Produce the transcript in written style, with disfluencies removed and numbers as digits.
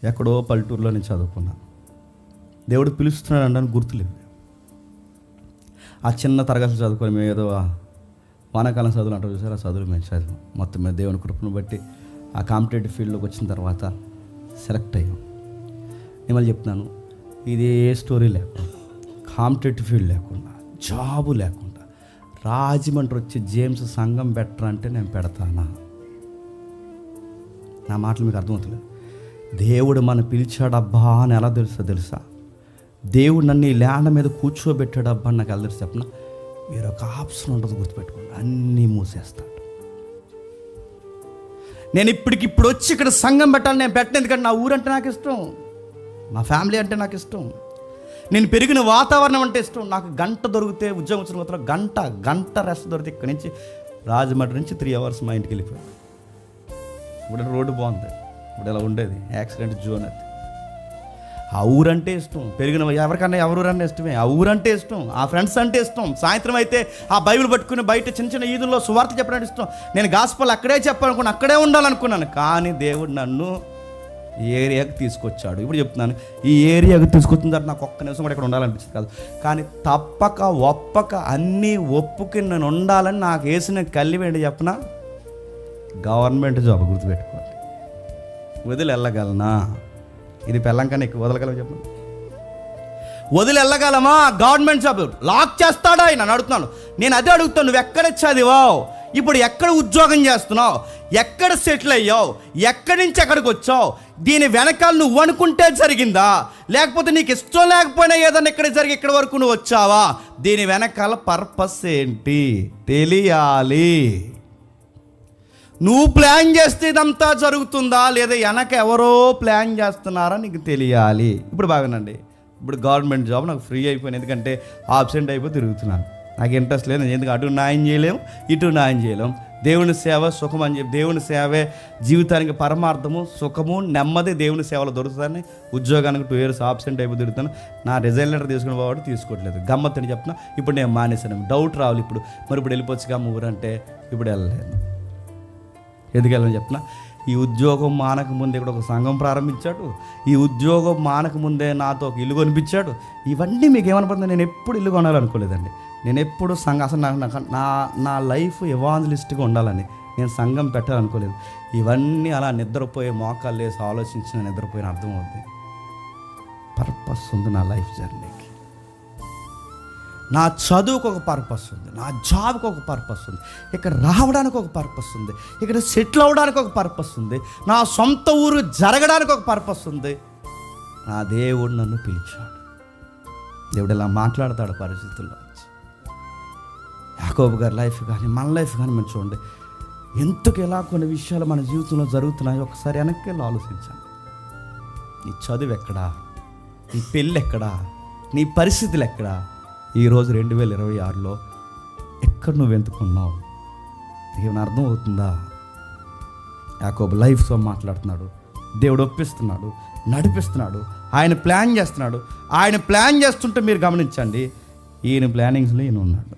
ఎక్కడో పల్లెటూరులో నేను చదువుకున్నాను. దేవుడు పిలుస్తున్నాడు అనడానికి గుర్తులేదు. ఆ చిన్న తరగతి చదువుకొని మేము ఏదో వానాకాలం చదువులు అంటారు చూసారు, ఆ చదువులు మేము చదివాం. మొత్తం మీద దేవుని కృపను బట్టి ఆ కాంపిటేటివ్ ఫీల్డ్లోకి వచ్చిన తర్వాత సెలెక్ట్ అయ్యాం. నేను మళ్ళీ చెప్తున్నాను, ఇదే స్టోరీ లేకుండా, కాంపిటేటివ్ ఫీల్డ్ లేకుండా, జాబు లేకుండా రాజమండ్రి వచ్చి జేమ్స్ సంఘం బెటర్ అంటే నేను పెడతానా? నా మాటలు మీకు అర్థమవుతలేదు. దేవుడు మనం పిలిచాడబ్బా అని ఎలా తెలుసా? దేవుడు నన్ను ఈ ల్యాండ్ మీద కూర్చోబెట్టాడబ్బా అని నాకు ఎలా తెలుసు చెప్పిన? మీరు ఒక ఆప్షన్ ఉంటుంది, గుర్తుపెట్టుకోండి, అన్నీ మూసేస్తాడు. నేను ఇప్పటికిప్పుడు వచ్చి ఇక్కడ సంఘం పెట్టాలి, నేను పెట్టను. ఎందుకంటే నా ఊరంటే నాకు ఇష్టం, నా ఫ్యామిలీ అంటే నాకు ఇష్టం, నేను పెరిగిన వాతావరణం అంటే ఇష్టం. నాకు గంట దొరికితే ఉద్యోగం వచ్చిన తర్వాత గంట రెస్ట్ దొరికితే ఇక్కడి నుంచి రాజమండ్రి నుంచి 3 hours మా ఇంటికి వెళ్ళిపోయాను. ఇప్పుడు రోడ్డు బాగుంది, ఇప్పుడు ఇలా ఉండేది యాక్సిడెంట్ జోన్. అది ఆ ఊరంటే ఇష్టం, పెరిగిన ఎవరికన్నా ఎవరన్నా ఇష్టమే. ఆ ఊరంటే ఇష్టం, ఆ ఫ్రెండ్స్ అంటే ఇష్టం. సాయంత్రం అయితే ఆ బైబిల్ పట్టుకుని బయట చిన్న చిన్న ఈదుల్లో సువార్త చెప్పడానికి ఇష్టం. నేను గాస్పల్ అక్కడే చెప్పాలనుకున్నాను, అక్కడే ఉండాలనుకున్నాను. కానీ దేవుడు నన్ను ఈ ఏరియాకి తీసుకొచ్చాడు. ఇప్పుడు చెప్తున్నాను, ఈ ఏరియాకి తీసుకొచ్చిన తర్వాత నాకు ఒక్క నిమిషం కూడా ఇక్కడ ఉండాలనిపించింది కాదు. కానీ తప్పక ఒప్పక అన్నీ ఒప్పుకి నేను ఉండాలని నాకు వేసిన కలివేంటి చెప్పనా? Government job. గుర్తుపెట్టుకోండి. వదిలి వెళ్ళగలనా? ఇది పెళ్ళం కన్నా ఎక్కువ వదలగలమా చెప్పండి? వదిలి వెళ్ళగలమా? గవర్నమెంట్ జాబ్ లాక్ చేస్తాడా ఆయన అడుగుతున్నాను. నేను అదే అడుగుతాను, నువ్వు ఎక్కడ చదివావు, ఇప్పుడు ఎక్కడ ఉద్యోగం చేస్తున్నావు, ఎక్కడ సెటిల్ అయ్యావు, ఎక్కడి నుంచి ఎక్కడికి వచ్చావు, దీని వెనకాల నువ్వు అనుకుంటే జరిగిందా, లేకపోతే నీకు ఇష్టం లేకపోయినా ఏదన్నా ఇక్కడ జరిగి ఇక్కడి వరకు నువ్వు వచ్చావా? దీని వెనకాల పర్పస్ ఏంటి తెలియాలి. నువ్వు ప్లాన్ చేస్తే ఇదంతా జరుగుతుందా, లేదా వెనక ఎవరో ప్లాన్ చేస్తున్నారా నీకు తెలియాలి. ఇప్పుడు బాగానండి, ఇప్పుడు గవర్నమెంట్ జాబ్ నాకు ఫ్రీ అయిపోయింది, ఎందుకంటే ఆబ్సెంట్ అయిపోయి తిరుగుతున్నాను. నాకు ఇంట్రెస్ట్ లేదు, ఎందుకంటే అటు న్యాయం చేయలేము, ఇటు న్యాయం చేయలేము. దేవుని సేవ సుఖం అని చెప్పి, దేవుని సేవే జీవితానికి పరమార్థము, సుఖము, నెమ్మది దేవుని సేవలో దొరుకుతుందని ఉద్యోగానికి 2 years ఆబ్సెంట్ అయిపోయి తిరుగుతాను. నా రిజైన్ లెటర్ తీసుకుని పోవాడు, తీసుకోవట్లేదు. గమ్మత్తని చెప్తున్నా, ఇప్పుడు నేను మానేశాను. డౌట్ రావాలి ఇప్పుడు, మరి ఇప్పుడు వెళ్ళిపోవచ్చు గమ్మ ఊరంటే ఇప్పుడు వెళ్ళలేదు. ఎందుకు వెళ్ళని చెప్తున్నా? ఈ ఉద్యోగం మానక ముందే ఇక్కడ ఒక సంఘం ప్రారంభించాడు. ఈ ఉద్యోగం మానక ముందే నాతో ఒక ఇల్లు కొనిపించాడు. ఇవన్నీ మీకు ఏమనిపోతుంది? నేను ఎప్పుడు ఇల్లు కొనాలనుకోలేదండి. నేను ఎప్పుడు సంఘం, అసలు నా లైఫ్ ఎవాంజలిస్ట్గా ఉండాలని నేను సంఘం పెట్టాలనుకోలేదు. ఇవన్నీ అలా నిద్రపోయే మోకాలు లేసి ఆలోచించిన నిద్రపోయిన అర్థమవుతుంది. పర్పస్ ఉంది నా లైఫ్ జర్నీకి. నా చదువుకు ఒక పర్పస్ ఉంది, నా జాబ్కి ఒక పర్పస్ ఉంది, ఇక్కడ రావడానికి ఒక పర్పస్ ఉంది, ఇక్కడ సెటిల్ అవ్వడానికి ఒక పర్పస్ ఉంది, నా సొంత ఊరు జరగడానికి ఒక పర్పస్ ఉంది. నా దేవుడు నన్ను పిలిచాడు. దేవుడు ఇలా మాట్లాడతాడు పరిస్థితుల్లో. యాకోబు గారి లైఫ్ కానీ మన లైఫ్ కానీ మనం చూడండి, ఎందుకు ఎలా కొన్ని విషయాలు మన జీవితంలో జరుగుతున్నాయో ఒకసారి వెనక్కి వెళ్ళి ఆలోచించండి. నీ చదువు ఎక్కడా, నీ పెళ్ళి ఎక్కడా, నీ పరిస్థితులు ఎక్కడా, ఈరోజు 2026లో ఎక్కడ నువ్వు ఎంచుకున్నావు? ఏమైనా అర్థం అవుతుందా? యాకోబు లైఫ్తో మాట్లాడుతున్నాడు, దేవుడు ఒప్పిస్తున్నాడు, నడిపిస్తున్నాడు, ఆయన ప్లాన్ చేస్తున్నాడు. ఆయన ప్లాన్ చేస్తుంటే మీరు గమనించండి, ఈయన ప్లానింగ్స్లో ఈయన ఉన్నాడు.